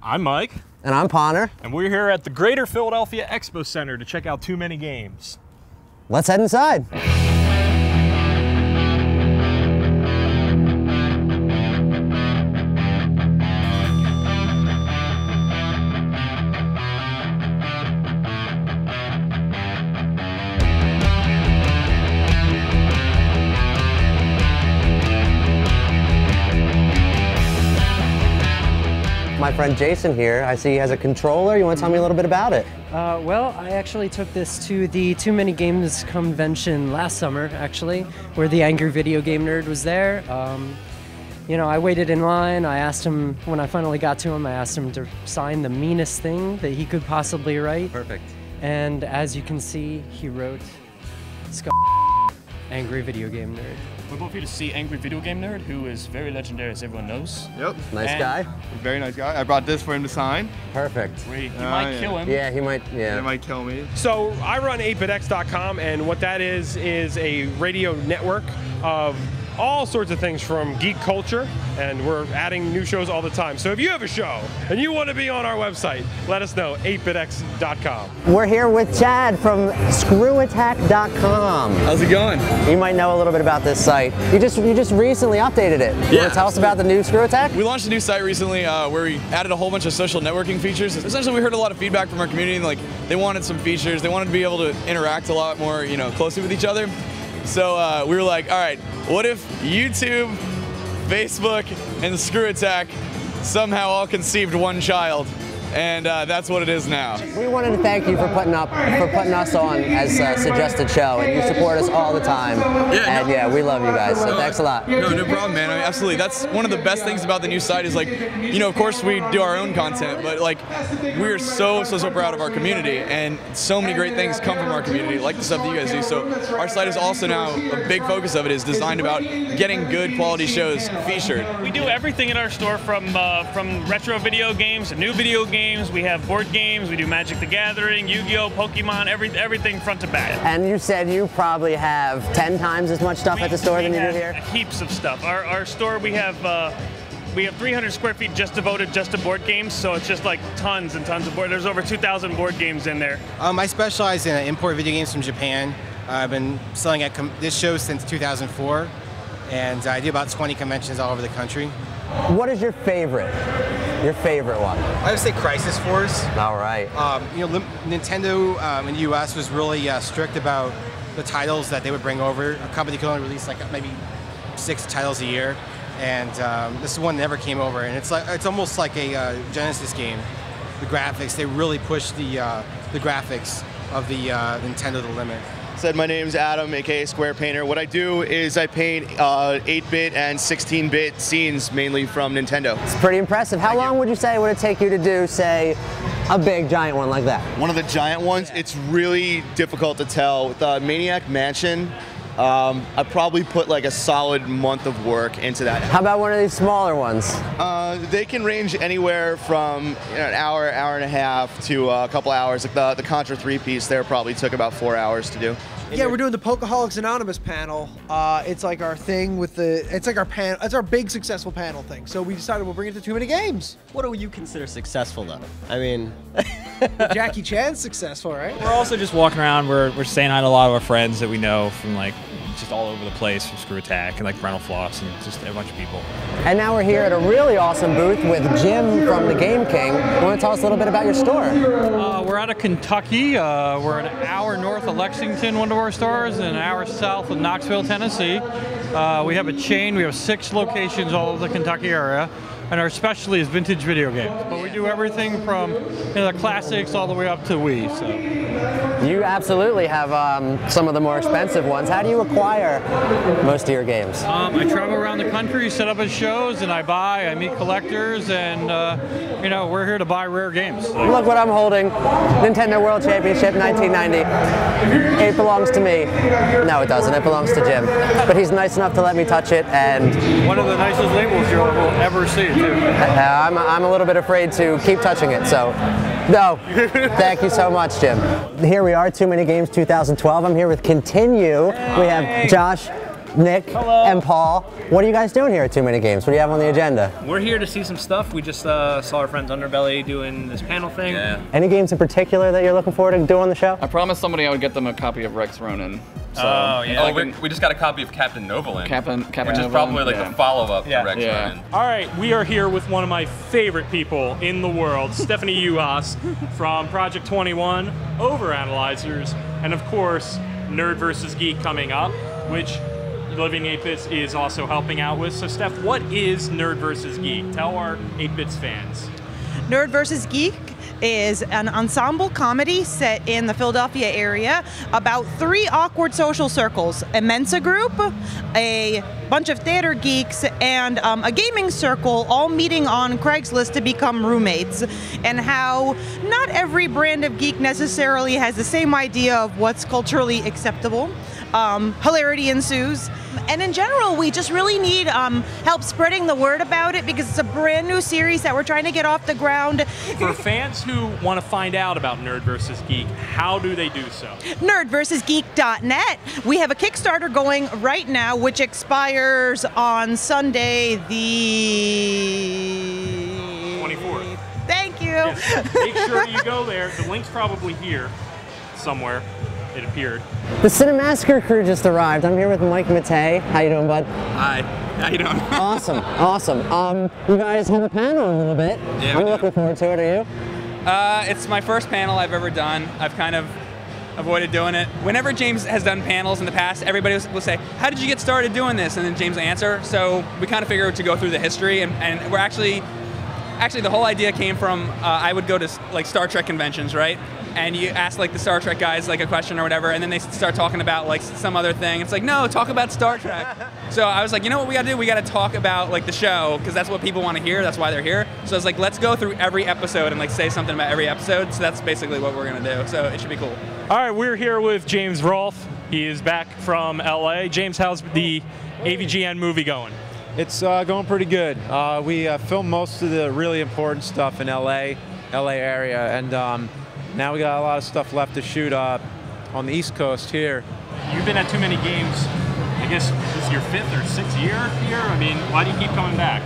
I'm Mike. And I'm Ponter. And we're here at the Greater Philadelphia Expo Center to check out TooManyGames. Let's head inside. My friend Jason here, I see he has a controller. You want to tell me a little bit about it? Well, I actually took this to the TooManyGames convention last summer, actually, where the Angry Video Game Nerd was there. You know, I waited in line. I asked him, when I finally got to him, I asked him to sign the meanest thing that he could possibly write. Perfect. And as you can see, he wrote Angry Video Game Nerd. We're both here to see Angry Video Game Nerd, who is very legendary, as everyone knows. Yep. Nice guy. Very nice guy. I brought this for him to sign. Perfect. He might kill him. Yeah, he might, yeah. He might kill me. So I run 8bitx.com, and what that is a radio network of all sorts of things from geek culture, and we're adding new shows all the time. So if you have a show and you want to be on our website, let us know, 8bitx.com. We're here with Chad from ScrewAttack.com. How's it going? You might know a little bit about this site. You just recently updated it. You want to tell us about the new Screw Attack? We launched a new site recently where we added a whole bunch of social networking features. Essentially, we heard a lot of feedback from our community, like they wanted some features. They wanted to be able to interact a lot more, closely with each other. So we were like, all right, what if YouTube, Facebook, and Screw Attack somehow all conceived one child? And that's what it is now. We wanted to thank you for putting us on as a suggested show, and you support us all the time. Yeah, we love you guys. So thanks a lot. No problem, man. I mean, absolutely. That's one of the best things about the new site is of course we do our own content, but we're so proud of our community, and so many great things come from our community, like the stuff that you guys do. So our site is also now a big focus of it is designed about getting good quality shows featured. We do everything in our store from retro video games to new video games. We have board games, we do Magic the Gathering, Yu-Gi-Oh, Pokemon, everything front to back. And you said you probably have 10 times as much stuff at the store than you do here? Heaps of stuff. Our store, we have 300 square feet just devoted just to board games, so it's just like tons and tons of board. There's over 2,000 board games in there. I specialize in import video games from Japan. I've been selling at this show since 2004, and I do about 20 conventions all over the country. What is your favorite? Your favorite one? I would say Crisis Force. All right. Nintendo in the US was really strict about the titles that they would bring over. A company could only release maybe 6 titles a year, and this one never came over. And it's almost like a Genesis game. The graphics, they really pushed the graphics of the Nintendo to the limit. Said my name's Adam, aka Square Painter. What I do is I paint 8-bit and 16-bit scenes, mainly from Nintendo. It's pretty impressive. How long would you say would it take you to do, say, a big giant one like that? One of the giant ones, it's really difficult to tell. With Maniac Mansion, I probably put a solid month of work into that. How about one of these smaller ones? They can range anywhere from an hour and a half to a couple hours. Like the Contra 3-piece there probably took about 4 hours to do. Yeah, we're doing the Pokeholics Anonymous panel. It's like our thing with it's our big successful panel thing. So we decided we'll bring it to TooManyGames. What do you consider successful though? I mean, Jackie Chan's successful, right? We're also just walking around. We're saying hi to a lot of our friends that we know from just all over the place, from Screw Attack and Brental Floss and just a bunch of people. And now we're here at a really awesome booth with Jim from the Game King. You want to tell us a little bit about your store? We're out of Kentucky. We're an hour north of Lexington, one of our stores, and an hour south of Knoxville, Tennessee. We have a chain. We have 6 locations all over the Kentucky area. And our specialty is vintage video games. But we do everything from the classics all the way up to Wii. So. You absolutely have some of the more expensive ones. How do you acquire most of your games? I travel around the country, set up at shows, and I meet collectors, and we're here to buy rare games. Look what I'm holding. Nintendo World Championship 1990. It belongs to me. No, it doesn't. It belongs to Jim. But he's nice enough to let me touch it, and one of the nicest labels you'll ever see. I'm a little bit afraid to keep touching it, so no. Thank you so much, Jim. Here we are, TooManyGames 2012. I'm here with Continue. We have Josh Nick, and Paul. What are you guys doing here at TooManyGames? What do you have on the agenda? We're here to see some stuff. We just saw our friends Underbelly doing this panel thing. Yeah. Any games in particular that you're looking forward to doing on the show? I promised somebody I would get them a copy of Rex Ronin. So, oh, yeah. We just got a copy of Captain Novolin. Captain which Novolin, is probably like the follow-up to Rex Ronin. All right, we are here with one of my favorite people in the world, Stephanie Yuhas from Project 21, OverAnalyzers, and of course, Nerd vs. Geek coming up, which Living 8-Bits is also helping out with. So Steph, what is Nerd vs. Geek? Tell our 8-Bits fans. Nerd vs. Geek is an ensemble comedy set in the Philadelphia area about 3 awkward social circles: a Mensa group, a bunch of theater geeks, and a gaming circle, all meeting on Craigslist to become roommates, and how not every brand of geek necessarily has the same idea of what's culturally acceptable. Hilarity ensues. And in general, we just really need help spreading the word about it because it's a brand new series that we're trying to get off the ground. For fans who want to find out about Nerd vs. Geek, how do they do so? nerdvsgeek.net. We have a Kickstarter going right now, which expires on Sunday the 24th. Thank you. Yes. Make sure you go there. The link's probably here somewhere. It appeared. The Cinemassacre crew just arrived. I'm here with Mike Matei. How you doing, bud? Hi. How you doing? Awesome, awesome. You guys have a panel a little bit. Yeah, I'm looking forward to it. Are you? It's my first panel I've ever done. I've kind of avoided doing it. Whenever James has done panels in the past, everybody will say, how did you get started doing this? And then James will answer. So we kind of figured to go through the history, and we're actually the whole idea came from, I would go to like Star Trek conventions, right? And you ask like the Star Trek guys like a question or whatever, and then they start talking about like some other thing. It's like, no, talk about Star Trek. So I was like, you know what we gotta do? We gotta talk about like the show, because that's what people want to hear. That's why they're here. So I was like, let's go through every episode and like say something about every episode. So that's basically what we're gonna do. So it should be cool. All right, we're here with James Rolfe. He is back from LA. James, how's the AVGN movie going? It's going pretty good. We filmed most of the really important stuff in LA area, and now we got a lot of stuff left to shoot on the East Coast here. You've been at TooManyGames, I guess this is your 5th or 6th year here? I mean, why do you keep coming back?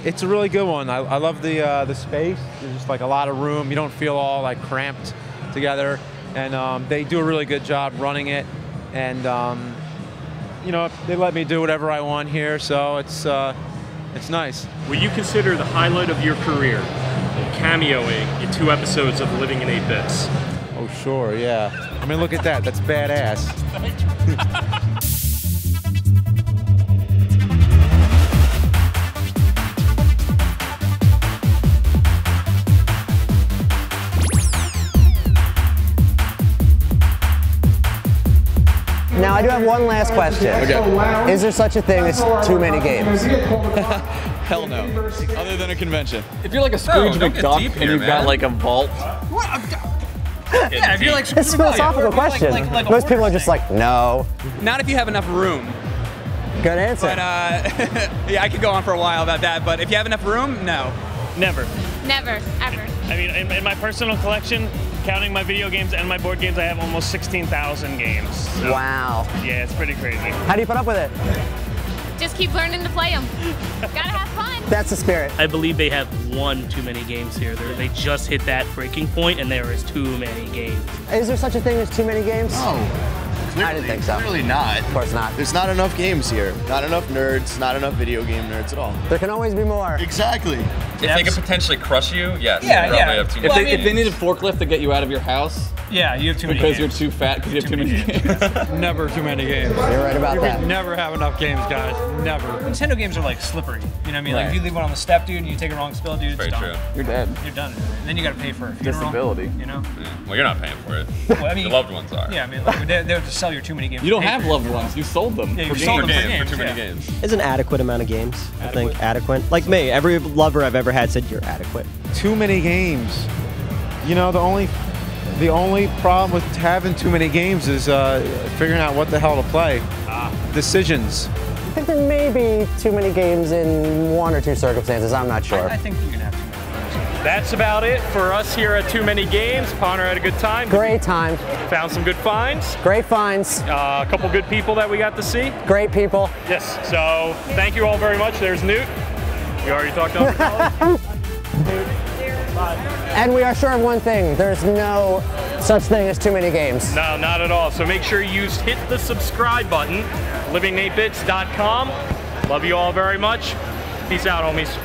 It's a really good one. I love the space. There's just like a lot of room. You don't feel all like cramped together, and they do a really good job running it, and you know, they let me do whatever I want here, so it's nice. Will you consider the highlight of your career cameoing in 2 episodes of Living in 8-Bits? Oh, sure, yeah. I mean, look at that. That's badass. Now, I do have one last question. Okay. Is there such a thing as too many games? Hell no. Other than a convention. If you're like a Scrooge McDuck and you've got like a vault. Yeah, if you're like It's a philosophical question. like Most people are just like, no. Not if you have enough room. Good answer. But yeah, I could go on for a while about that. But if you have enough room, no. Never. Never, ever. I mean, in my personal collection, counting my video games and my board games, I have almost 16,000 games. So, wow. Yeah, it's pretty crazy. How do you put up with it? Just keep learning to play them. Gotta have fun. That's the spirit. I believe they have one too many games here. They just hit that breaking point, and there is too many games. Is there such a thing as too many games? No. Clearly, I didn't think so. Clearly not. Of course not. There's not enough games here. Not enough nerds. Not enough video game nerds at all. There can always be more. Exactly. If they could potentially crush you, yes. Yeah, you probably have too many. If they need a forklift to get you out of your house, yeah, you have too many because games. you're too fat because you have too many games. Never too many games. You're right about that. We never have enough games, guys. Never. Nintendo games are like slippery. You know what I mean? Like if you leave one on the step, dude, and you take a wrong spill, dude, it's Very done. true. You're dead. You're done. And then you got to pay for a funeral. Disability. You know? Yeah. Well, you're not paying for it. Well, I mean, your loved ones are. Yeah, I mean, like, they would just sell your too many games. You don't have loved ones. You sold them. Yeah, for you sold them games. for For too many yeah. games. It's an adequate amount of games. I think adequate. Like me, every lover I've ever had said you're adequate. Too many games. You know, the only problem with having too many games is figuring out what the hell to play. Decisions. I think there may be too many games in 1 or 2 circumstances. I'm not sure. I think you can have too many games. That's about it for us here at Too Many Games. Ponter had a good time. Great time. Found some good finds. Great finds. A couple good people that we got to see. Great people. Yes, so thank you all very much. There's Newt. We already talked to him. And we are sure of one thing, there's no such thing as Too Many Games. No, not at all. So make sure you hit the subscribe button, living8bits.com. Love you all very much. Peace out, homies.